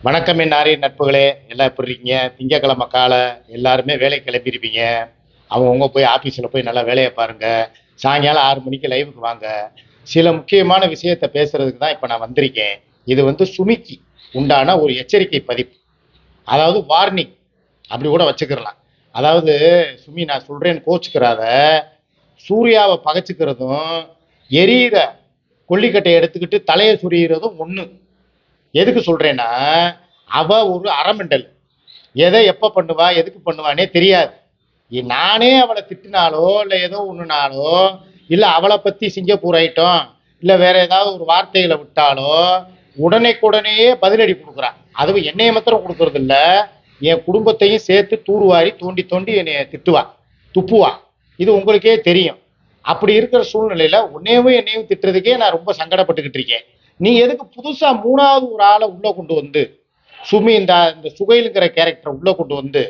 வணக்கம் என் நாரிய நட்புகளே, எல்லாம் எப்படி இருக்கீங்க? திங்கக்கிழமை காலை எல்லாருமே வேலைக்கு கிளம்பியிருப்பீங்க. அவங்கவுங்க போய் ஆஃபீஸில் போய் நல்லா வேலையை பாருங்க. சாயங்காலம் 6 மணிக்கு லைவுக்கு வாங்க. சில முக்கியமான விஷயத்தை பேசுறதுக்கு தான் இப்போ நான் வந்திருக்கேன். இது வந்து சுமிக்கு உண்டான ஒரு எச்சரிக்கை பதிப்பு, அதாவது வார்னிங் அப்படி கூட வச்சுக்கிறலாம். அதாவது சுமி, நான் சொல்றேன்னு கோச்சுக்கிறாத. சூர்யாவை பகைச்சிக்கிறதும் எரியிற கொல்லிக்கட்டையை எடுத்துக்கிட்டு தலையை சுரியிறதும் ஒன்று. எதுக்கு சொல்றேன்னா, அவ ஒரு அறமெண்டல். எதை எப்ப பண்ணுவா எதுக்கு பண்ணுவானே தெரியாது. நானே அவளை திட்டினாலோ இல்லை ஏதோ ஒண்ணுனாலோ, இல்லை அவளை பத்தி சிங்கப்பூர் ஐட்டம் இல்லை வேற ஏதாவது ஒரு வார்த்தைகளை விட்டாலோ உடனேக்குடனேயே பதிலடி கொடுக்குறான். அதுவும் என்னைய மாத்திரம் கொடுக்கறது இல்ல, என் குடும்பத்தையும் சேர்த்து தூர்வாரி தோண்டி தோண்டி என்னைய திட்டுவா, துப்புவா. இது உங்களுக்கே தெரியும். அப்படி இருக்கிற சூழ்நிலையில உன்னையவும் என்னையும் திட்டுறதுக்கே நான் ரொம்ப சங்கடப்பட்டுக்கிட்டு இருக்கேன். நீ எதுக்கு புதுசா மூணாவது ஒரு ஆளை உள்ள கொண்டு வந்து, சுமி இந்த இந்த சுகைலுங்கிற கேரக்டரை உள்ள கொண்டு வந்து,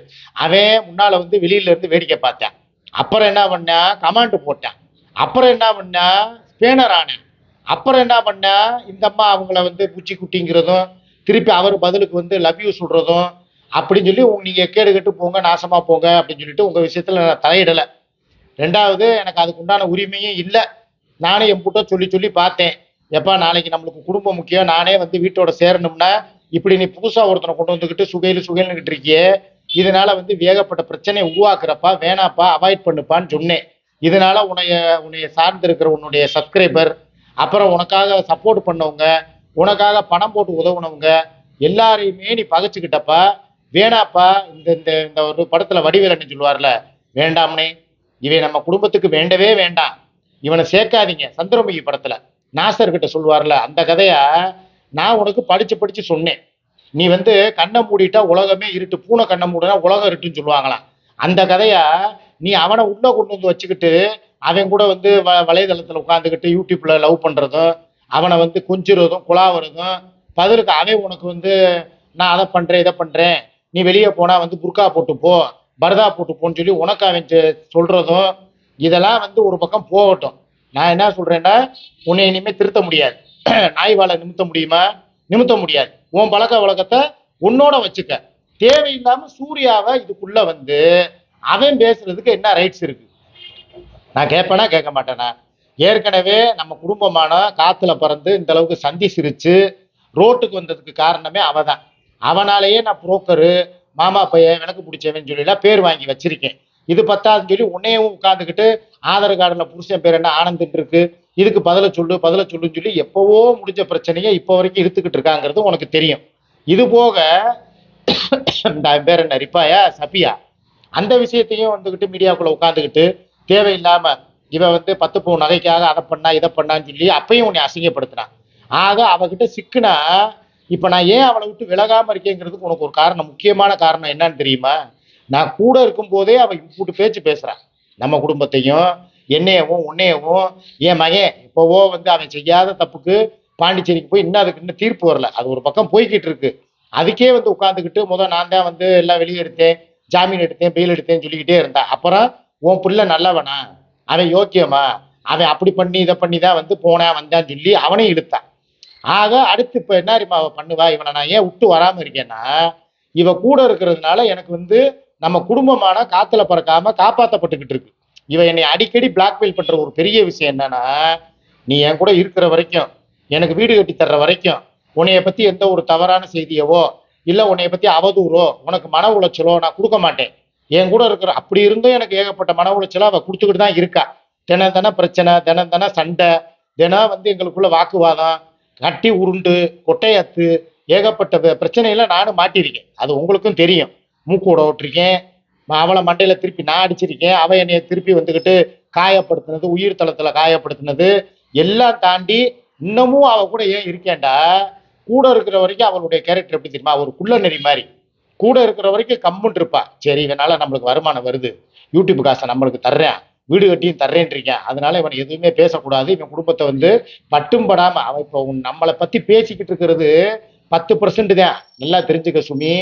அவன் முன்னால வந்து வெளியில இருந்து வேடிக்கை பார்த்தேன். அப்புறம் என்ன பண்ணா, கமாண்ட் போட்டேன். அப்புறம் என்ன பண்ணா, ஸ்பேனர் ஆனேன். அப்புறம் என்ன பண்ணா, இந்த அம்மா அவங்கள வந்து பூச்சி குட்டிங்கிறதும் திருப்பி அவர் பதிலுக்கு வந்து லவ் யூ சொல்றதும் அப்படின்னு சொல்லி நீங்க கேடு கட்டு போங்க, நாசமா போங்க அப்படின்னு சொல்லிட்டு உங்க விஷயத்துல நான் தலையிடலை. ரெண்டாவது, எனக்கு அதுக்கு உண்டான உரிமையும் இல்லை. நானும் என் புட்ட சொல்லி சொல்லி பார்த்தேன். எப்பா, நாளைக்கு நம்மளுக்கு குடும்பம் முக்கியம், நானே வந்து வீட்டோட சேரணும்னா இப்படி நீ புதுசா ஒருத்தனை கொண்டு வந்துக்கிட்டு சுகையிலுக்கிட்டு இருக்கியே, இதனால வந்து ஏகப்பட்ட பிரச்சனையை உருவாக்குறப்பா, வேணாப்பா, அவாய்ட் பண்ணுப்பான்னு சொன்னேன். இதனால உன்னைய சார்ந்து இருக்கிற உன்னுடைய சப்ஸ்கிரைபர், அப்புறம் உனக்காக சப்போர்ட் பண்ணவங்க, உனக்காக பணம் போட்டு உதவுனவங்க எல்லாரையுமே நீ பகைச்சுக்கிட்டப்பா. வேணாப்பா. இந்த இந்த இந்த ஒரு படத்துல வடிவேலன்னு சொல்லுவார்ல, வேண்டாம்னே, இவன் நம்ம குடும்பத்துக்கு வேண்டவே வேண்டாம், இவனை சேர்க்காதீங்க, சந்திரமுகி படத்துல நாசர் கிட்ட சொல்லுவார்ல, அந்த கதையா நான் உனக்கு படிச்சு படிச்சு சொன்னேன். நீ வந்து கண்ணை மூடிட்டா உலகமே இருட்டு, பூனை கண்ணை மூடினா உலகம் இருட்டுன்னு சொல்லுவாங்களாம். அந்த கதையா நீ அவனை உள்ள கொண்டு வந்து வச்சுக்கிட்டு அவன் கூட வந்து வலைதளத்துல உட்காந்துக்கிட்டு யூடியூப்ல லவ் பண்றதும், அவனை வந்து கொஞ்சுறதும் குழாவுறதும், பதிலுக்கு அவன் உனக்கு வந்து நான் அதை பண்றேன் இதை பண்றேன், நீ வெளியே போனா வந்து புர்கா போட்டு போ, பரதா போட்டு போன்னு சொல்லி உனக்கு அவன் சொல்றதும், இதெல்லாம் வந்து ஒரு பக்கம் போகட்டும். நான் என்ன சொல்றேன்னா, உன்னை இனிமே திருத்த முடியாது. நாய் வாழை நிமித்த முடியுமா? நிமித்த முடியாது. உன் பழக்க வழக்கத்தை உன்னோட வச்சுக்க. தேவையில்லாம சூர்யாவை இதுக்குள்ள வந்து அவன் பேசுறதுக்கு என்ன ரைட்ஸ் இருக்கு? நான் கேட்பேனா கேட்க மாட்டேனா? ஏற்கனவே நம்ம குடும்பமான காத்துல பறந்து இந்த அளவுக்கு சந்தி சிரிச்சு ரோட்டுக்கு வந்ததுக்கு காரணமே அவதான். அவனாலேயே நான் புரோக்கரு, மாமா பையன், விளக்கு பிடிச்சவன் சொல்லிலாம் பேர் வாங்கி வச்சிருக்கேன். இது பத்தாதுன்னு சொல்லி உன்னையும் உட்காந்துக்கிட்டு ஆதார் கார்டுல புருஷன் பேர் என்ன ஆனந்துட்டு இருக்கு, இதுக்கு பதில சொல்லுன்னு சொல்லி எப்பவோ முடிஞ்ச பிரச்சனையை இப்போ வரைக்கும் இழுத்துக்கிட்டு இருக்காங்கிறது உனக்கு தெரியும். இது போக இந்த பேர் என்ன, ரிப்பாயா சபியா, அந்த விஷயத்தையும் வந்துகிட்டு மீடியாக்குள்ள உட்காந்துக்கிட்டு தேவையில்லாம இவன் வந்து 10 பவுன் நகைக்காக அதை பண்ணா இதை பண்ணான்னு சொல்லி அப்பயும் உன்னை அசிங்கப்படுத்தினான். ஆக அவகிட்ட சிக்குனா, இப்ப நான் ஏன் அவளை விட்டு விலகாம இருக்கேங்கிறதுக்கு உனக்கு ஒரு காரணம், முக்கியமான காரணம் என்னன்னு தெரியுமா? நான் கூட இருக்கும் போதே அவ இப்படி பேச்சு பேசுறான். நம்ம குடும்பத்தையும் என்னையவும் உன்னையவும். என் மகன் இப்போவோ வந்து அவன் செய்யாத தப்புக்கு பாண்டிச்சேரிக்கு போய் இன்னும் அதுக்கு இன்னும் தீர்ப்பு வரல, அது ஒரு பக்கம் போய்கிட்டு இருக்கு. அதுக்கே வந்து உட்காந்துக்கிட்டு நான் தான் வந்து எல்லாம் வெளியே எடுத்தேன், ஜாமீன் எடுத்தேன், பெயில் எடுத்தேன்னு சொல்லிக்கிட்டே இருந்தான். அப்புறம் உன் பிள்ளை நல்லவனா, அவன் யோக்கியமா, அவன் அப்படி பண்ணி இதை பண்ணி தான் வந்து போனான் வந்தான்னு சொல்லி அவனையும் இழுத்தான். ஆக அடுத்து இப்ப என்ன அவ பண்ணுவா? இவனை நான் ஏன் விட்டு வராம இருக்கேன்னா, இவ கூட இருக்கிறதுனால எனக்கு வந்து நம்ம குடும்பமான காத்துல பறக்காம காப்பாற்றப்பட்டுக்கிட்டு இருக்கு. இவ என்னை அடிக்கடி பிளாக்மெயில் பண்ற ஒரு பெரிய விஷயம் என்னன்னா, நீ என் கூட இருக்கிற வரைக்கும், எனக்கு வீடு கட்டி தர்ற வரைக்கும், உன்னைய பத்தி எந்த ஒரு தவறான செய்தியவோ இல்ல உன்னைய பத்தி அவதூறோ உனக்கு மன உளைச்சலோ நான் கொடுக்க மாட்டேன். என் கூட இருக்கிற அப்படி இருந்தும் எனக்கு ஏகப்பட்ட மன உளைச்சலோ அவ கொடுத்துக்கிட்டு தான் இருக்கா. தினம் தினம் பிரச்சனை, தினம் தினம் சண்டை, தினம் வந்து எங்களுக்குள்ள வாக்குவாதம், கட்டி உருண்டு கொட்டையாத்து, ஏகப்பட்ட பிரச்சனையில நானும் மாட்டியிருக்கேன். அது உங்களுக்கும் தெரியும். மூக்கூட விட்டுருக்கேன், அவளை மண்டையில திருப்பி நான் அடிச்சிருக்கேன், அவ என்னைய திருப்பி வந்துக்கிட்டு காயப்படுத்தினது, உயிர் தளத்துல காயப்படுத்தினது எல்லாம் தாண்டி இன்னமும் அவ கூட ஏன் இருக்கேன்டா, கூட இருக்கிற வரைக்கும் அவளுடைய கேரக்டர் எப்படி தெரியுமா? ஒரு குள்ள நெறி மாதிரி. கூட இருக்கிற வரைக்கும் கம்முன்னு இருப்பா. சரி, இவனால நம்மளுக்கு வருமானம் வருது, யூடியூப் காசை நம்மளுக்கு தர்றேன், வீடு கட்டியும் தர்றேன் இருக்கேன், அதனால இவன் எதுவுமே பேசக்கூடாது, இவன் குடும்பத்தை வந்து பட்டும் படாம. அவன் இப்போ நம்மளை பத்தி பேசிக்கிட்டு இருக்கிறது 10% தான். நல்லா தெரிஞ்சுக்க சுமி,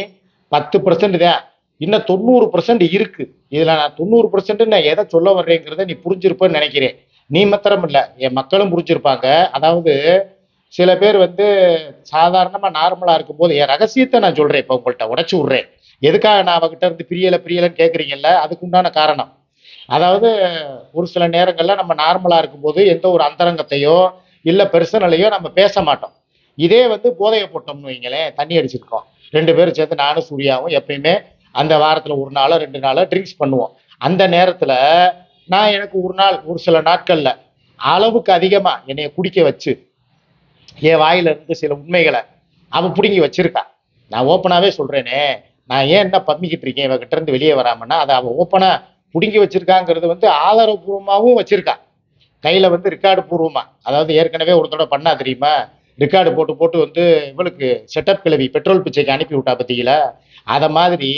10% தான். இன்னும் 90% இருக்கு. இதுல நான் 90% நான் எதை சொல்ல வர்றேங்கிறத நீ புரிஞ்சிருப்பேன்னு நினைக்கிறேன். நீ மாத்திரம் இல்ல, என் மக்களும் புரிஞ்சிருப்பாங்க. அதாவது சில பேர் வந்து சாதாரணமா நார்மலா இருக்கும்போது என் ரகசியத்தை நான் சொல்றேன். இப்ப உங்கள்ட்ட உடைச்சு விடுறேன். எதுக்காக நான் அவகிட்ட இருந்து பிரியலன்னு கேட்குறீங்கல்ல, அதுக்கு உண்டான காரணம். அதாவது ஒரு சில நேரங்கள்ல நம்ம நார்மலா இருக்கும்போது எந்த ஒரு அந்தரங்கத்தையோ இல்ல பெர்சனலையோ நம்ம பேச மாட்டோம். இதே வந்து போதையை போட்டோம்னு வைங்களேன், தண்ணி அடிச்சிருக்கோம். 2 பேரும் சேர்ந்து நானும் சூர்யாவும் எப்பயுமே அந்த வாரத்துல 1 நாளோ 2 நாளோ ட்ரிங்க்ஸ் பண்ணுவோம். அந்த நேரத்துல நான் எனக்கு ஒரு நாள் ஒரு சில நாட்கள்ல அளவுக்கு அதிகமா என்னைய குடிக்க வச்சு என் வாயில இருந்து சில உண்மைகளை அவ பிடுங்கி வச்சிருக்கா. நான் ஓப்பனாவே சொல்றேனே, நான் ஏன் என்ன பம்மிக்கிட்டு இருக்கேன் இவகிட்ட இருந்து வெளியே வராமன்னா, அதை அவ ஓப்பனா பிடுங்கி வச்சிருக்காங்கிறது வந்து ஆதாரபூர்வமாகவும் வச்சிருக்கா. கையில வந்து ரெக்கார்டு பூர்வமா, அதாவது ஏற்கனவே ஒரு தடவை பண்ணா தெரியுமா, ரெக்கார்டு போட்டு போட்டு வந்து இவளுக்கு செட்டப் கிளவி பெட்ரோல் பிச்சைக்கு அனுப்பி விட்டா பத்தியில, அத மாதிரி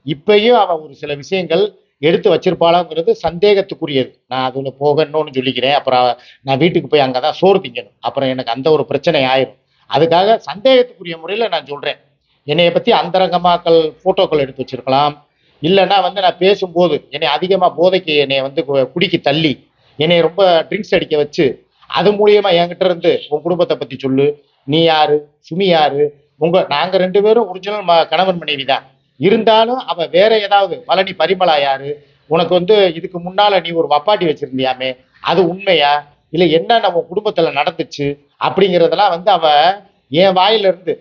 இப்பயும் அவ ஒரு சில விஷயங்கள் எடுத்து வச்சிருப்பாளாங்கிறது சந்தேகத்துக்குரியது. நான் அதுல போக இன்னொன்னு சொல்லிக்கிறேன். அப்புறம் நான் வீட்டுக்கு போய் அங்கதான் சோறு திங்கணும். அப்புறம் எனக்கு அந்த ஒரு பிரச்சனை ஆயிரும். அதுக்காக சந்தேகத்துக்குரிய முறையில நான் சொல்றேன். என்னைய பத்தி அந்தரங்கமாக்கள் போட்டோக்கள் எடுத்து வச்சிருக்கலாம். இல்லைன்னா வந்து நான் பேசும்போது என்னை அதிகமா போதைக்கு என்னை வந்து குடிக்கி தள்ளி என்னை ரொம்ப ட்ரிங்க்ஸ் அடிக்க வச்சு அது மூலியமா என்கிட்ட இருந்து உன் குடும்பத்தை பத்தி சொல்லு, நீ யாரு, சுமி யாரு, நாங்க 2 பேரும் ஒரிஜினல் கணவன் மனைவி தான். இருந்தாலும் அவ வேற ஏதாவது பழனி பரிமளா யாரு, உனக்கு வந்து இதுக்கு முன்னால நீ ஒரு வப்பாட்டி வச்சிருந்தியாமே, அது உண்மையா, இல்ல என்ன நம்ம குடும்பத்துல நடந்துச்சு அப்படிங்கிறதெல்லாம் வந்து அவ என் வாயில இருந்து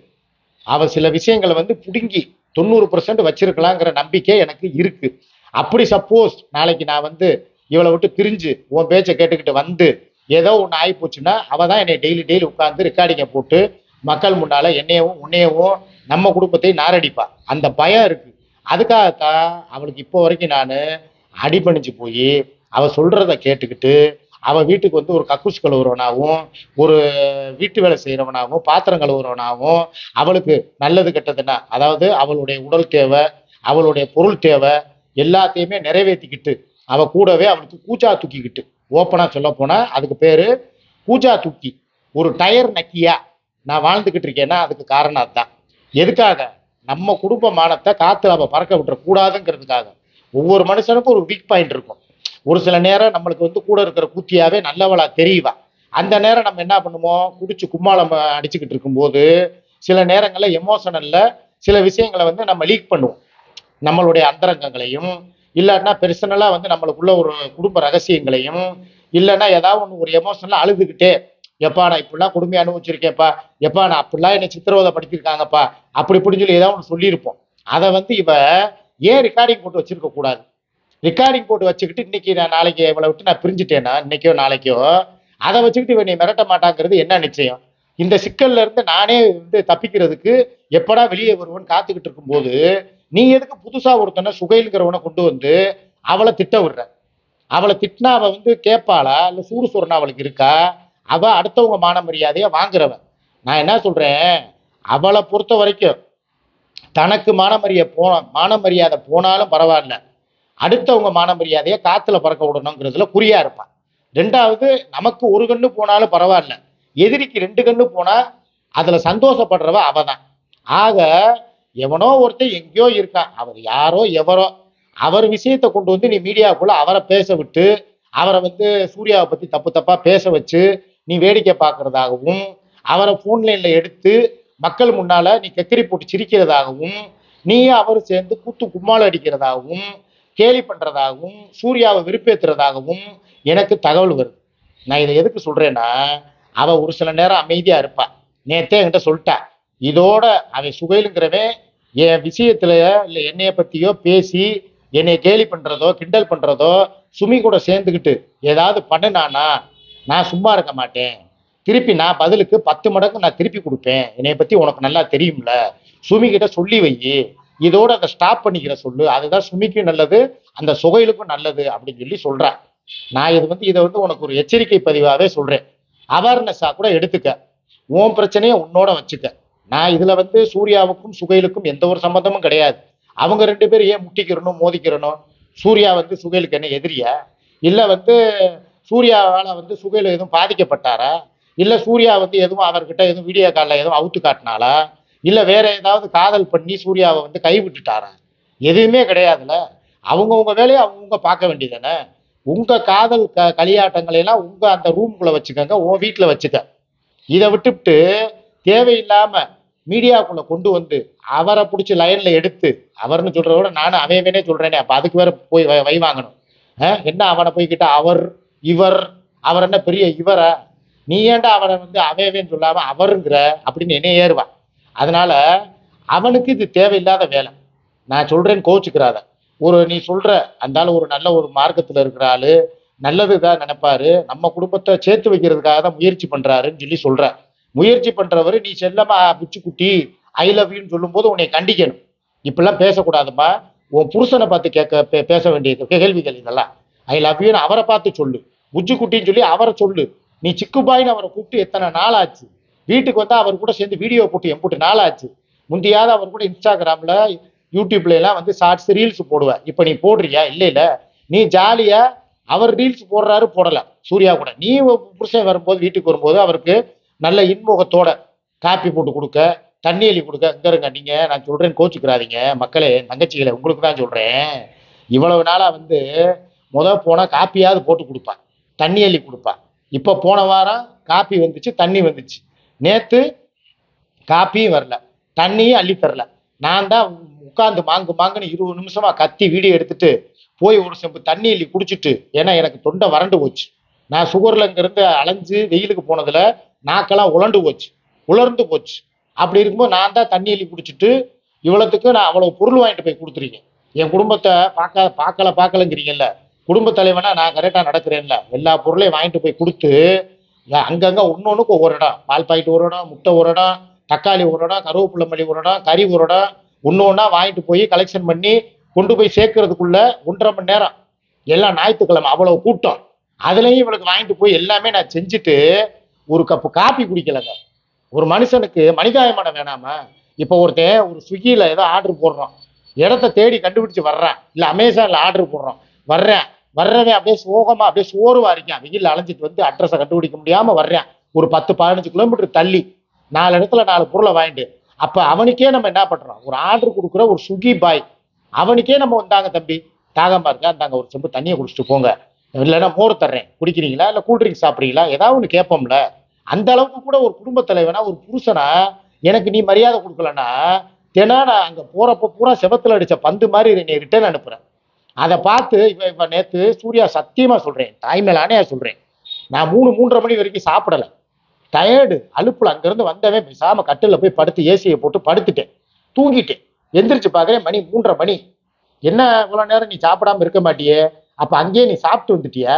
அவ சில விஷயங்களை வந்து புடுங்கி 90% வச்சிருக்கலாங்கிற நம்பிக்கை எனக்கு இருக்கு. அப்படி சப்போஸ் நாளைக்கு நான் வந்து இவளை விட்டு பிரிஞ்சு உன் பேச்சை கேட்டுக்கிட்டு வந்து ஏதோ ஒன்று ஆகி போச்சுன்னா அவ தான் என்னை டெய்லி டெய்லி உட்காந்து ரெக்கார்டிங்கை போட்டு மக்கள் முன்னால என்னையவும் உன்னையவும் நம்ம குடும்பத்தையும் நாரடிப்பா. அந்த பயம் இருக்கு. அதுக்காகத்தான் அவளுக்கு இப்போ வரைக்கும் நான் அடிபணிஞ்சு போய் அவ சொல்றத கேட்டுக்கிட்டு அவ வீட்டுக்கு வந்து ஒரு கக்கூஸ் கழுவுறவனாகவும் ஒரு வீட்டு வேலை செய்யறவனாகவும் பாத்திரம் கழுவுறவனாகவும் அவளுக்கு நல்லது கெட்டதுன்னா, அதாவது அவளுடைய உடல் தேவை, அவளுடைய பொருள் தேவை எல்லாத்தையுமே நிறைவேற்றிக்கிட்டு அவ கூடவே அவளுக்கு கூச்சா தூக்கிக்கிட்டு, ஓப்பனா சொல்ல போனா அதுக்கு பேரு கூச்சா தூக்கி ஒரு டயர் நக்கியா நான் வாழ்ந்துகிட்டு இருக்கேன்னா அதுக்கு காரணம் அதுதான். எதுக்காக? நம்ம குடும்ப மானத்தை காத்துல அவ பறக்க விட்டுற கூடாதுங்கிறதுக்காக. ஒவ்வொரு மனுஷனுக்கும் ஒரு வீக் பாயிண்ட் இருக்கும். ஒரு சில நேரம் நம்மளுக்கு வந்து கூட இருக்கிற கூத்தியாவே நல்லவளா தெரியவா. அந்த நேரம் நம்ம என்ன பண்ணுவோம், குடிச்சு கும்மாளம் அடிச்சுக்கிட்டு இருக்கும்போது சில நேரங்கள்ல எமோஷனல்ல சில விஷயங்களை வந்து நம்ம லீக் பண்ணுவோம். நம்மளுடைய அந்தரங்கங்களையும் இல்லைன்னா பெர்சனலா வந்து நம்மளுக்குள்ள ஒரு குடும்ப ரகசியங்களையும் இல்லைன்னா ஏதாவது ஒன்று ஒரு எமோஷனலா அழுதுகிட்டே, எப்பா நான் இப்படிலாம் கொடுமையை அனுபவிச்சிருக்கேன்ப்பா, எப்பா நான் அப்படிலாம் என்னை சித்திரவதை படுத்திருக்காங்கப்பா, அப்படி இப்படின்னு சொல்லி ஏதாவது ஒன்று சொல்லியிருப்போம். அதை வந்து இவ ஏன் ரெக்கார்டிங் போட்டு வச்சிருக்க கூடாது? ரெக்கார்டிங் போட்டு வச்சுக்கிட்டு இன்னைக்கு நான் நாளைக்கு இவளை விட்டு நான் பிரிஞ்சுட்டேன்னா இன்னைக்கோ நாளைக்கோ அதை வச்சுக்கிட்டு இவன் நீ மிரட்ட மாட்டாங்கிறது என்ன நிச்சயம்? இந்த சிக்கல்ல இருந்து நானே வந்து தப்பிக்கிறதுக்கு எப்படா வெளியே வருவேன்னு காத்துக்கிட்டு இருக்கும்போது நீ எதுக்கு புதுசா ஒருத்தனை சுகைலுங்கிறவனை கொண்டு வந்து அவளை திட்ட விடுற? அவளை திட்டினா அவ வந்து கேட்பாளா, இல்ல சூடு சொரணா அவளுக்கு இருக்கா? அவ அடுத்தவங்க மான மரியாதையை வாங்குறவன். நான் என்ன சொல்றேன், அவளை பொறுத்த வரைக்கும் தனக்கு மான மரியாதை போனாலும் பரவாயில்ல, அடுத்தவங்க மான மரியாதையை காத்துல பறக்க விடணுங்கிறதுல குறியா இருப்பான். 2வது, நமக்கு ஒரு கண்ணு போனாலும் பரவாயில்ல, எதிரிக்கு 2 கண்ணு போனா அதுல சந்தோஷப்படுறவ அவதான். ஆக எவனோ ஒருத்தர் எங்கேயோ இருக்கான், அவர் யாரோ எவரோ, அவர் விஷயத்தை கொண்டு வந்து நீ மீடியாவுக்குள்ள அவரை பேச விட்டு அவரை வந்து சூர்யாவை பத்தி தப்பு தப்பா பேச வச்சு நீ வேடிக்கை பார்க்கறதாகவும் அவரை போன் லைன்ல எடுத்து மக்கள் முன்னால நீ கெக்கரி போட்டு சிரிக்கிறதாகவும் நீ அவரும் சேர்ந்து கூத்து கும்மாளம் அடிக்கிறதாகவும் கேலி பண்றதாகவும் சூர்யாவை விருப்பேற்றுறதாகவும் எனக்கு தகவல் வருது. நான் இதை எதுக்கு சொல்றேன்னா, அவ ஒரு சில நேரம் அமைதியா இருப்பா. நேத்தே என்கிட்ட சொல்லிட்டா, இதோட அவன் சுகைலுங்கிறவன் என் விஷயத்துல இல்லை என்னைய பத்தியோ பேசி என்னை கேலி பண்றதோ கிண்டல் பண்றதோ சுமி கூட சேர்ந்துக்கிட்டு ஏதாவது பண்ணுனானா நான் சும்மா இருக்க மாட்டேன். திருப்பி நான் பதிலுக்கு 10 மடங்கு நான் திருப்பி கொடுப்பேன். என்னைய பத்தி உனக்கு நல்லா தெரியும்ல, சுமி கிட்ட சொல்லி வை, இதோட அதை ஸ்டாப் பண்ணிக்கிற சொல்லு, அதுதான் சுமிக்கும் நல்லது அந்த சுகைலுக்கும் நல்லது அப்படின்னு சொல்லி சொல்றேன். நான் இதை வந்து உனக்கு ஒரு எச்சரிக்கை பதிவாகவே சொல்றேன். அவேர்னஸா கூட எடுத்துக்க, உன் பிரச்சனையை உன்னோட வச்சுக்க. நான் இதுல வந்து சூர்யாவுக்கும் சுகைலுக்கும் எந்த ஒரு சம்மந்தமும் கிடையாது. அவங்க 2 பேரும் ஏன் முட்டிக்கிறணும் மோதிக்கிறணும்? சூர்யா வந்து சுகைலுக்கு என்ன எதிரியா? இல்ல வந்து சூர்யாவால வந்து சுகைலு எதுவும் பாதிக்கப்பட்டாரா? இல்ல சூர்யா வந்து எதுவும் அவர்கிட்ட எதுவும் வீடியோ காலில் எதுவும் அவுத்து காட்டினாலா? இல்ல வேற ஏதாவது காதல் பண்ணி சூர்யாவை வந்து கை விட்டுட்டாரா? எதுவுமே கிடையாதுல்ல. அவங்கவுங்க வேலையை அவங்கவுங்க பார்க்க வேண்டியதானே. உங்க காதல் களியாட்டங்களை எல்லாம் உங்க அந்த ரூம்குள்ள வச்சுக்கோங்க, உன் வீட்டுல வச்சுக்க. இதை விட்டுவிட்டு தேவையில்லாம மீடியாக்குள்ள கொண்டு வந்து அவரை பிடிச்சி லைன்ல எடுத்து, அவர்னு சொல்றத விட நானும் அவையவே சொல்றேனே, அப்ப அதுக்கு வேற போய் வை வாங்கணும். என்ன அவனை போய்கிட்ட அவர் இவர், அவர் என்ன பெரிய இவரா? நீ ஏன்டா அவனை வந்து அவையவேன்னு சொல்லாம அவருங்கிற அப்படின்னு என்ன ஏறுவான். அதனால அவனுக்கு இது தேவையில்லாத வேலை. நான் சொல்றேன்னு கோச்சுக்கிறாத. நீ சொல்ற அந்த ஆளு ஒரு நல்ல ஒரு மார்க்கத்துல இருக்கிற ஆளு, நல்லதுதான் நினைப்பாரு, நம்ம குடும்பத்தை சேர்த்து வைக்கிறதுக்காக தான் முயற்சி பண்றாருன்னு சொல்ற. முயற்சி பண்றவரு நீ செல்லமா புச்சுக்குட்டி ஐ லவ் யூன்னு சொல்லும் போது உன்னை கண்டிக்கணும். இப்பெல்லாம் பேசக்கூடாதுமா. உன் புருஷனை பார்த்து பேச வேண்டியது கேள்விகள் இதெல்லாம். ஐ லவ் யூன்னு அவரை பார்த்து சொல்லு, புச்சுக்குட்டின்னு சொல்லி அவரை சொல்லு. நீ சிக்குபாயின்னு அவரை கூப்பிட்டு எத்தனை நாள் ஆச்சு? வீட்டுக்கு வந்தா அவர் கூட சேர்ந்து வீடியோ போட்டு எம்புட்டு நாள் ஆச்சு? முந்தியாவது அவர் கூட இன்ஸ்டாகிராம்ல யூடியூப்ல எல்லாம் வந்து ஷார்ட்ஸ் ரீல்ஸ் போடுவேன். இப்ப நீ போடுறியா? இல்ல இல்ல, நீ ஜாலியா அவர் ரீல்ஸ் போடுறாரு போடல சூர்யா கூட, நீ புருஷன் வரும்போது வீட்டுக்கு வரும்போது அவருக்கு நல்ல இன்முகத்தோட காப்பி போட்டு கொடுக்க, தண்ணி அள்ளி கொடுக்க. இங்க இருங்க, நீங்க நான் சொல்றேன்னு கோச்சுக்கிறாதீங்க மக்களே, தங்கச்சிகளை உங்களுக்கு தான் சொல்றேன். இவ்வளவு நாளா வந்து போனா காப்பியாவது போட்டு கொடுப்பான், தண்ணி அள்ளி கொடுப்பான். இப்ப போன வாரம் காப்பி வந்துச்சு, தண்ணி வந்துச்சு. நேத்து காப்பியும் வரல, தண்ணியும் அள்ளி தரல. நான் தான் உட்காந்து மாங்கு மாங்குன்னு 20 நிமிஷமா கத்தி வீடியோ எடுத்துட்டு போய் ஒரு செம்பு தண்ணி அள்ளி குடிச்சிட்டு, ஏன்னா எனக்கு தொண்டை வறண்டு போச்சு. நான் சுகர்ல இருந்து அலைஞ்சு வெயிலுக்கு போனதுல நாக்கெல்லாம் உலர்ந்து போச்சு. அப்படி இருக்கும்போது நான் தான் தண்ணி அள்ளி குடிச்சிட்டு இவ்வளவுக்கு நான் அவ்வளவு பொருள் வாங்கிட்டு போய் கொடுத்துருக்கேன். என் குடும்பத்தை பார்க்கலங்கிறீங்கல்ல, குடும்ப தலைவனா நான் கரெக்டா நடக்கிறேன்ல, எல்லா பொருளையும் வாங்கிட்டு போய் கொடுத்து அங்கங்க ஒன்னொன்னுக்கு ஒவ்வொரு இடம், பால் பாக்கெட் ஒரு இடம், முட்டை ஒரு இடம், தக்காளி ஒரு இடம், கருவேப்பிலை மல்லி ஒரு இடம், கறி ஒரு இடம், ஒன்னொன்னா வாங்கிட்டு போய் கலெக்ஷன் பண்ணி கொண்டு போய் சேர்க்கறதுக்குள்ள 1.5 மணி நேரம். எல்லாம் ஞாயிற்றுக்கிழமை அவ்வளவு கூட்டம். அதுலயும் இவளுக்கு வாங்கிட்டு போய் எல்லாமே நான் செஞ்சுட்டு ஒரு கப்பு காப்பி குடிக்கலங்க. ஒரு மனுஷனுக்கு மனிதாயமானம் வேணாமா? இப்போ ஒருத்தன் ஒரு ஸ்விக்கியில ஏதோ ஆர்டர் போடுறோம், இடத்த தேடி கண்டுபிடிச்சு வர்றேன், இல்ல அமேசான்ல ஆர்டர் போடுறோம், வர்றவன் அப்படியே சோகமா அப்படியே சோர்வா இருக்கான், வெயில் அலைஞ்சிட்டு வந்து அட்ரஸை கண்டுபிடிக்க முடியாம வர்றேன். ஒரு 10-15 கிலோமீட்டர் தள்ளி 4 இடத்துல 4 பொருளை வாங்கிட்டு. அப்ப அவனுக்கே நம்ம என்ன பண்றோம்? ஒரு ஆர்டர் கொடுக்குற ஒரு ஸ்விக்கி பாய், அவனுக்கே நம்ம வந்தாங்க தம்பி தாகமா இருக்கா, இருந்தாங்க ஒரு செம்பு தண்ணியை குடிச்சிட்டு போங்க, இல்லைன்னா மோர் தர்றேன் குடிக்கிறீங்களா, இல்ல கூல்ட்ரிங்க்ஸ் சாப்பிட்றீங்களா, ஏதாவது ஒன்று கேட்போம்ல. அந்த அளவுக்கு கூட ஒரு குடும்ப தலைவனா ஒரு புருஷனா எனக்கு நீ மரியாதை கொடுக்கலன்னா, தினம் நான் அங்க போறப்ப பூரா செவத்துல அடிச்ச பந்து மாதிரி என்னை ரிட்டர்ன் அனுப்புறேன். அதை பார்த்து இப்ப நேத்து சூர்யா, சத்தியமா சொல்றேன், தாய்மேலானே சொல்றேன், நான் 3-3:30 மணி வரைக்கும் சாப்பிடல. டயர்டு அலுப்புல அங்கிருந்து வந்தவன் பேசாம கட்டில போய் படுத்து ஏசியை போட்டு படுத்துட்டேன், தூங்கிட்டேன். எந்திரிச்சு பார்க்குறேன் மணி 3:30 மணி. என்ன இவ்வளவு நேரம் நீ சாப்பிடாம இருக்க மாட்டியே? அப்ப அங்கேயே நீ சாப்பிட்டு வந்துட்டியா?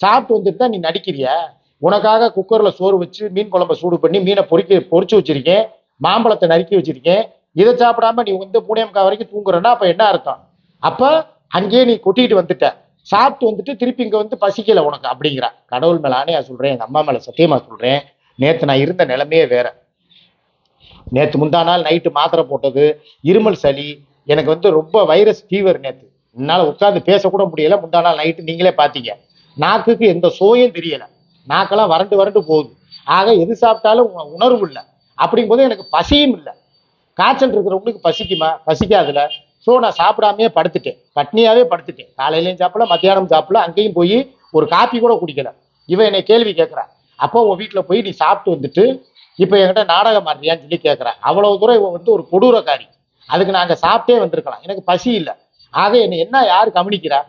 சாப்பிட்டு வந்துட்டு தான் நீ நடிக்கிறியா? உனக்காக குக்கர்ல சோறு வச்சு மீன் குழம்ப சூடு பண்ணி மீனை பொறிச்சு வச்சிருக்கேன், மாம்பழத்தை நறுக்கி வச்சிருக்கேன். இதை சாப்பிடாம நீ வந்து 3:45 வரைக்கும் தூங்குறன்னா அப்ப என்ன அர்த்தம்? அப்ப அங்கேயே நீ கொட்டிட்டு வந்துட்ட, சாப்பிட்டு வந்துட்டு திருப்பி இங்க வந்து பசிக்கல உனக்கு அப்படிங்கிறா. கடவுள் மேல ஆணையா சொல்றேன், எங்க அம்மா மேல சத்தியமா சொல்றேன், நேத்து நான் இருந்த நிலைமையே வேற. நேத்து முந்தா நாள் நைட்டு மாத்திரை போட்டது, இருமல் சளி, எனக்கு வந்து ரொம்ப வைரஸ் ஃபீவர். நேத்து என்னால உட்காந்து பேசக்கூட முடியல. முந்தா நாள் நைட்டு நீங்களே பார்த்தீங்க, நாக்குக்கு எந்த சோயும் தெரியல, நாக்கெல்லாம் வறண்டு வறண்டு போகுது. ஆக எது சாப்பிட்டாலும் உணர்வு இல்லை. அப்படிங்கும்போது எனக்கு பசியும் இல்லை. காய்ச்சல் இருக்கிறவங்களுக்கு பசிக்குமா? பசிக்காதுல. ஸோ நான் சாப்பிடாமையே படுத்துட்டேன், பட்னியாவே படுத்துட்டேன். காலையிலையும் சாப்பிடல, மத்தியானம் சாப்பிடல, அங்கேயும் போய் ஒரு காப்பி கூட குடிக்கல. இவன் என்னை கேள்வி கேட்குறான், அப்போ உன் வீட்டில் போய் நீ சாப்பிட்டு வந்துட்டு இப்போ என்கிட்ட நாடகம் ஆடுறியான்னு சொல்லி கேட்குறான். அவ்வளவு தூரம் இவன் வந்து ஒரு கொடூரக்காரி. அதுக்கு நாங்கள் சாப்பிட்டே வந்திருக்கலாம், எனக்கு பசி இல்லை. ஆக என்னை என்ன யார் கவனிக்கிறா?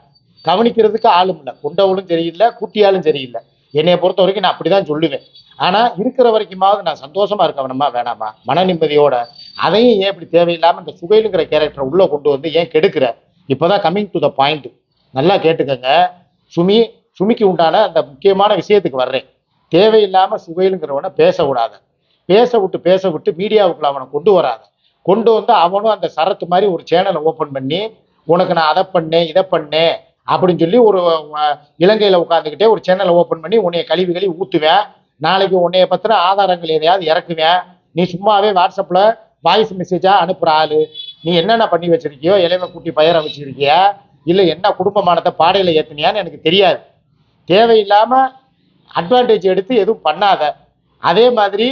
கவனிக்கிறதுக்கு ஆளும் இல்லை, கொண்டவளும் சரியில்லை, கூட்டியாலும் சரியில்லை. என்னைய பொறுத்த வரைக்கும் நான் அப்படிதான் சொல்லுவேன். ஆனா இருக்கிற வரைக்குமாவது நான் சந்தோஷமா இருக்க வேணுமா வேணாமா, மன நிம்மதியோட? அதையும் ஏன் இப்படி தேவையில்லாம இந்த சுகைலுங்கிற கேரக்டரை உள்ள கொண்டு வந்து ஏன் கெடுக்கிற? இப்பதான் கம்மிங் டு த பாயிண்ட், நல்லா கேட்டுக்கங்க. சுமிக்கு உண்டான அந்த முக்கியமான விஷயத்துக்கு வர்றேன். தேவையில்லாம சுகைலுங்கிறவனை பேச விட்டு மீடியாவுக்குள்ள அவனை கொண்டு வராத. கொண்டு வந்து அவனும் அந்த சரத்து மாதிரி ஒரு சேனலை ஓபன் பண்ணி உனக்கு நான் அதை பண்ணேன் இதை பண்ணேன் அப்படின்னு சொல்லி ஒரு இலங்கையில உட்காந்துக்கிட்டே ஒரு சேனலை ஓபன் பண்ணி உன்னைய கழுவி ஊத்துவேன். நாளைக்கு உன்னைய பத்தின ஆதாரங்கள் எதையாவது இறக்குவேன். நீ சும்மாவே வாட்ஸ்அப்ல வாய்ஸ் மெசேஜா அனுப்புற ஆளு. நீ என்னென்ன பண்ணி வச்சிருக்கியோ, இலைமை கூட்டி பயிர வச்சிருக்கியா, இல்ல என்ன குடும்பமானத்தை பாடையில ஏத்துனியான்னு எனக்கு தெரியாது. தேவையில்லாம அட்வான்டேஜ் எடுத்து எதுவும் பண்ணாத. அதே மாதிரி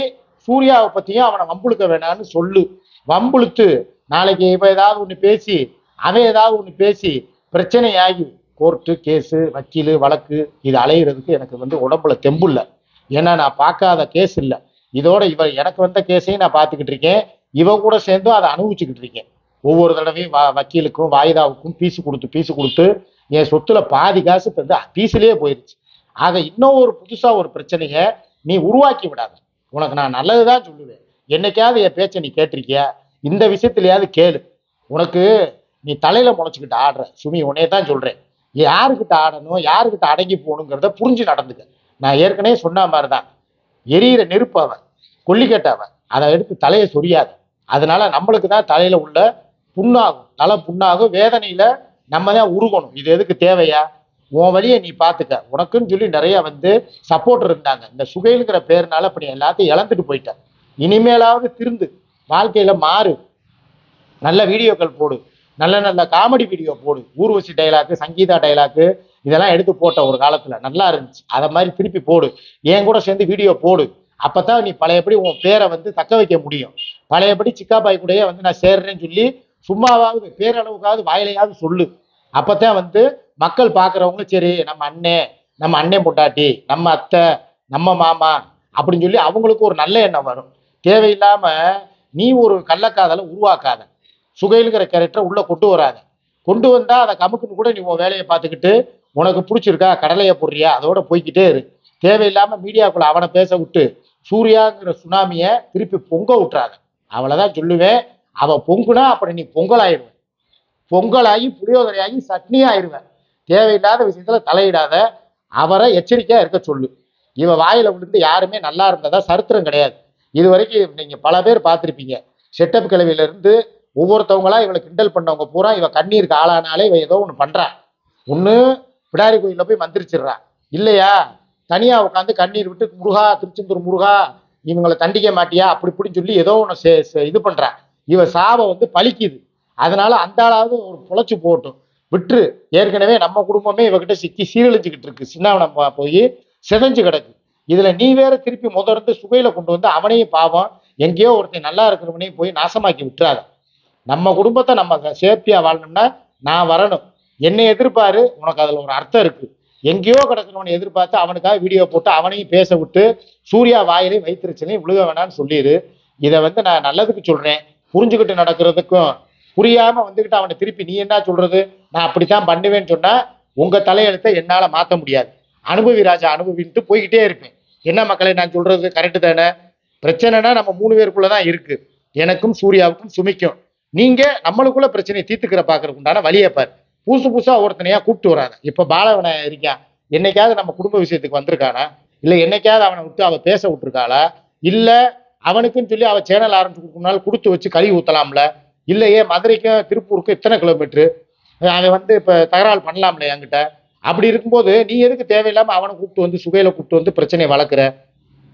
சூர்யாவை பத்தியும் அவனை வம்புழுக்க வேணான்னு சொல்லு. வம்புழுத்து நாளைக்கு இப்ப ஏதாவது ஒண்ணு பேசி அவன் ஏதாவது ஒண்ணு பேசி பிரச்சனையாகி கோர்ட்டு கேஸு வக்கீலு வழக்கு இது அலையிறதுக்கு எனக்கு வந்து உடம்புல தெம்பு இல்லை. ஏன்னா நான் பார்க்காத கேஸ் இல்லை, இதோட எனக்கு வந்த கேஸையும் நான் பார்த்துக்கிட்டு இருக்கேன். இவ கூட சேர்ந்தும் அதை அனுபவிச்சுக்கிட்டு இருக்கேன். ஒவ்வொரு தடவையும் வக்கீலுக்கும் வாய்தாவுக்கும் பீஸு கொடுத்து என் சொத்துல பாதி காசு தந்து பீஸிலேயே போயிருச்சு. ஆக இன்னும் ஒரு புதுசா ஒரு பிரச்சனைய நீ உருவாக்கி விடாத. உனக்கு நான் நல்லதுதான் சொல்லுவேன். என்னைக்காவது என் பேச்சை நீ கேட்டிருக்கியா? இந்த விஷயத்திலயாவது கேளு. உனக்கு நீ தலையில முளைச்சுக்கிட்டு ஆடுற சுமி, உன்னையே தான் சொல்றேன். யாருக்கிட்ட ஆடணும், யாருக்கிட்ட அடங்கி போகணுங்கிறத புரிஞ்சு நடந்துக்க. நான் ஏற்கனவே சொன்ன மாதிரிதான், எரியிற நெருப்பு அவன், கொல்லிக்கட்ட அவன், அதை எடுத்து தலையை சொரியாத. அதனால நம்மளுக்கு தான் தலையில உள்ள புண்ணாகும், தலை புண்ணாகும், வேதனையில நம்ம தான் உருகணும். இது எதுக்கு தேவையா? உன் வழியை நீ பார்த்துக்க. உனக்குன்னு சொல்லி நிறைய சப்போர்ட் இருந்தாங்க. இந்த சுகைலுங்கிற பேருனால இப்ப நீ எல்லாத்தையும் இழந்துட்டு போயிட்ட. இனிமேலாவது திருந்து, வாழ்க்கையில மாறு, நல்ல வீடியோக்கள் போடு, நல்ல நல்ல காமெடி வீடியோ போடு. ஊர்வசி டைலாக்கு, சங்கீதா டைலாக்கு இதெல்லாம் எடுத்து போட்ட ஒரு காலத்துல நல்லா இருந்துச்சு. அதை மாதிரி திருப்பி போடு, என் கூட சேர்ந்து வீடியோ போடு. அப்பதான் நீ பழையபடி உன் பேரை தக்க வைக்க முடியும். பழையபடி சிக்காபாய் கூடயே நான் சேர்றேன்னு சொல்லி சும்மாவாவது பேரளவுக்காவது வாயிலையாவது சொல்லு. அப்பதான் மக்கள் பார்க்குறவங்க சரி நம்ம அண்ணன் பொண்டாட்டி, நம்ம அத்தை, நம்ம மாமா அப்படின்னு சொல்லி அவங்களுக்கு ஒரு நல்ல எண்ணம் வரும். தேவையில்லாம நீ ஒரு கள்ளக்காதலை உருவாக்காத. சுகைலுங்கிற கேரக்டரை உள்ள கொண்டு வராத. கொண்டு வந்தா அதை கமுக்குன்னு கூட நீ உன் வேலையை பார்த்துக்கிட்டு உனக்கு பிடிச்சிருக்கா கடலையை போடுறியா அதோட போய்கிட்டே இரு. தேவையில்லாம மீடியாக்குள்ள அவனை பேச விட்டு சூர்யாங்கிற சுனாமிய திருப்பி பொங்க விட்டுறாத. அவளைதான் சொல்லுவேன். அவ பொங்குனா அப்புறம் நீ பொங்கலாயிடுவேன். பொங்கலாகி புளியோதரையாகி சட்னி ஆயிடுவேன். தேவையில்லாத விஷயத்துல தலையிடாத. அவரை எச்சரிக்கையா இருக்க சொல்லு. இவ வாயில விழுந்து யாருமே நல்லா இருந்ததா சரித்திரம் கிடையாது. இது வரைக்கும் நீங்க பல பேர் பார்த்துருப்பீங்க. செட்டப் கிழவியில இருந்து ஒவ்வொருத்தவங்களா இவளை கிண்டல் பண்ணவங்க பூரா இவ கண்ணீருக்கு ஆளானாலே இவ ஏதோ ஒண்ணு பண்றா. ஒண்ணு பிடாரி கோயில போய் மந்திரிச்சிடுறா, இல்லையா தனியா உட்காந்து கண்ணீர் விட்டு முருகா திருச்செந்தூர் முருகா இவங்களை தண்டிக்க மாட்டியா அப்படி இப்படின்னு சொல்லி ஏதோ ஒண்ணு இது பண்றா. இவ சாபம் பலிக்குது. அதனால அந்த ஆளாவது ஒரு பொழைச்சு போட்டும், விட்டுரு. ஏற்கனவே நம்ம குடும்பமே இவகிட்ட சிக்கி சீரழிஞ்சுக்கிட்டு இருக்கு. சின்னவனம் போய் சிதைஞ்சு கிடக்கு. இதுல நீ வேற திருப்பி முதர்ந்து சுகையில கொண்டு அவனையும் பாவம் எங்கேயோ ஒருத்தன் நல்லா இருக்கிறவனையும் போய் நாசமாக்கி விட்டுறாத. நம்ம குடும்பத்தை நம்ம சேஃப்டியா வாழணும்னா நான் வரணும், என்னை எதிர்பாரு. உனக்கு அதுல ஒரு அர்த்தம் இருக்கு. எங்கேயோ கிடக்கிறவனை எதிர்பார்த்து அவனுக்காக வீடியோ போட்டு அவனையும் பேச விட்டு சூர்யா வாயிலையும் வயிற்றுச்சலையும் விழுக வேணான்னு சொல்லிடு. இதை நான் நல்லதுக்கு சொல்றேன். புரிஞ்சுக்கிட்டு நடக்கிறதுக்கும் புரியாம அவனை திருப்பி நீ என்ன சொல்றது நான் அப்படித்தான் பண்ணுவேன்னு சொன்னா உங்க தலையெழுத்தை என்னால மாத்த முடியாது. அனுபவி ராஜா அனுபவின்ட்டு போய்கிட்டே இருப்பேன். என்ன மக்களை நான் சொல்றது கரெக்டு தானே? பிரச்சனைனா நம்ம 3 பேருக்குள்ளதான் இருக்கு, எனக்கும் சூர்யாவுக்கும் சுமிக்கும். நீங்க நம்மளுக்குள்ள பிரச்சனையை தீர்த்துக்கிற பாக்குறதுக்கு உண்டான வழியை பாரு. புதுசா ஒருத்தனையா கூப்பிட்டு வராங்க. இப்ப பாலவனை இருக்கான், என்னைக்காவது நம்ம குடும்ப விஷயத்துக்கு வந்திருக்கானா? இல்ல என்னைக்காவது அவனை விட்டு அவ பேச விட்டுருக்காளா? இல்ல அவனுக்குன்னு சொல்லி அவ சேனல் ஆரம்பிச்சு கொடுக்கணும்னாலும் கொடுத்து வச்சு கழுவி ஊத்தலாம்ல? இல்லையே மதுரைக்கும் திருப்பூருக்கும் இத்தனை கிலோமீட்டரு, அவன் இப்ப தகராறு பண்ணலாம்ல என்கிட்ட? அப்படி இருக்கும்போது நீ எதுக்கு தேவையில்லாம அவனை கூப்பிட்டு சுகையில கூப்பிட்டு பிரச்சனையை வளர்க்குற?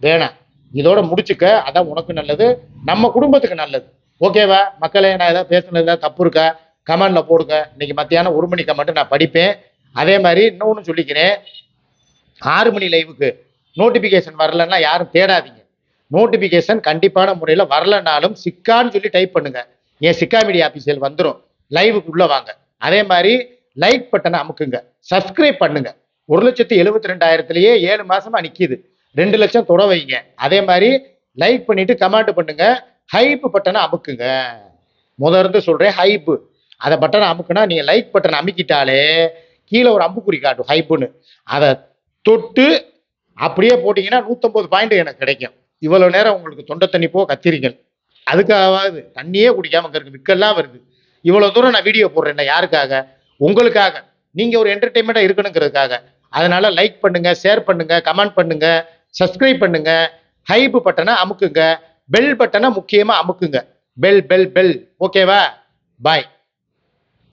வேணாம், இதோட முடிச்சுக்க. அதான் உனக்கு நல்லது, நம்ம குடும்பத்துக்கு நல்லது. ஓகேவா மக்களே? நான் ஏதாவது பேசுனது தப்பு இருக்கா கமெண்ட்ல போடுங்க. இன்னைக்கு மத்தியானம் 1 மணி கமெண்ட் நான் படிப்பேன். அதே மாதிரி இன்னொன்னு சொல்லிக்கிறேன், 6 மணி லைவுக்கு நோட்டிபிகேஷன் வரலன்னா யாரும் தேடாதீங்க. நோட்டிபிகேஷன் கண்டிப்பான முறையில வரலனாலும் சிக்கான்னு சொல்லி டைப் பண்ணுங்க, என் சிக்கா மீடியா ஆபீஸில் வந்துடும். லைவுக்கு உள்ள வாங்க. அதே மாதிரி லைக் பட்டனை அமுக்குங்க, சப்ஸ்கிரைப் பண்ணுங்க. 1,72,000 7 மாசமா நிக்குது. 2 லட்சம் தொட வைங்க. அதே மாதிரி லைக் பண்ணிட்டு கமெண்ட் பண்ணுங்க. ஹைப் பட்டனை அமுக்குங்க. முதல்ல சொல்றேன், ஹைப்பு அதை பட்டனை அமுக்குனா நீங்க லைக் பட்டனை அமுக்கிட்டாலே கீழே ஒரு அம்புக்குறி காட்டும் ஹைப்புன்னு. அதை தொட்டு அப்படியே போட்டீங்கன்னா 150 பாயிண்ட் எனக்கு கிடைக்கும். இவ்வளவு நேரம் உங்களுக்கு தொண்டை தண்ணி போ கத்திரிங்கள், அதுக்காகவாது தண்ணியே குடிக்காம இருக்கு, விற்கெல்லாம் வருது. இவ்வளவு தூரம் நான் வீடியோ போடுறேன் யாருக்காக? உங்களுக்காக. நீங்க ஒரு என்டர்டைன்மெண்டா இருக்கணுங்கிறதுக்காக. அதனால லைக் பண்ணுங்க, ஷேர் பண்ணுங்க, கமெண்ட் பண்ணுங்க, சப்ஸ்கிரைப் பண்ணுங்க, ஹைப் பட்டனை அமுக்குங்க, பெல் பட்டனை முக்கியமா அமுக்குங்க. Bell bell bell. ஓகேவா? பாய்.